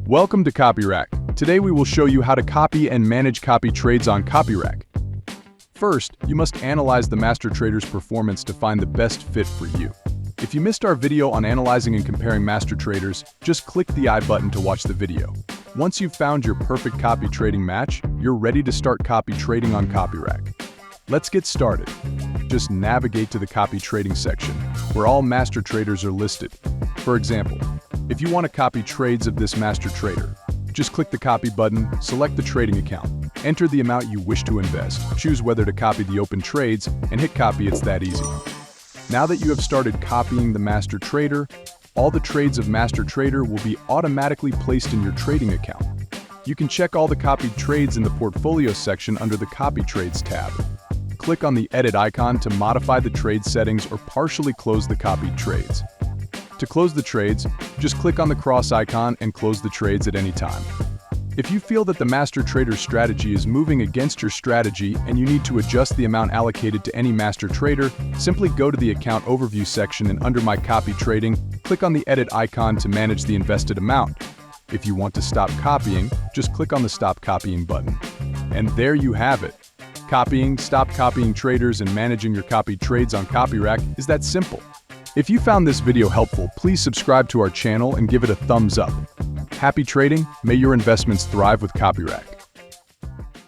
Welcome to CopyRack. Today we will show you how to copy and manage copy trades on CopyRack. First, you must analyze the master trader's performance to find the best fit for you. If you missed our video on analyzing and comparing master traders, just click the I button to watch the video. Once you've found your perfect copy trading match, you're ready to start copy trading on CopyRack. Let's get started. Just navigate to the copy trading section, where all master traders are listed. For example, if you want to copy trades of this master trader, just click the copy button, select the trading account, enter the amount you wish to invest, choose whether to copy the open trades, and hit copy. It's that easy. Now that you have started copying the master trader, all the trades of master trader will be automatically placed in your trading account. You can check all the copied trades in the portfolio section under the Copy Trades tab. Click on the edit icon to modify the trade settings or partially close the copied trades. To close the trades, just click on the cross icon and close the trades at any time. If you feel that the master trader's strategy is moving against your strategy and you need to adjust the amount allocated to any master trader, simply go to the account overview section and under My Copy Trading, click on the edit icon to manage the invested amount. If you want to stop copying, just click on the Stop Copying button. And there you have it. Copying, stop copying traders, and managing your copied trades on CopyRack is that simple. If you found this video helpful, please subscribe to our channel and give it a thumbs up. Happy trading! May your investments thrive with CopyRack.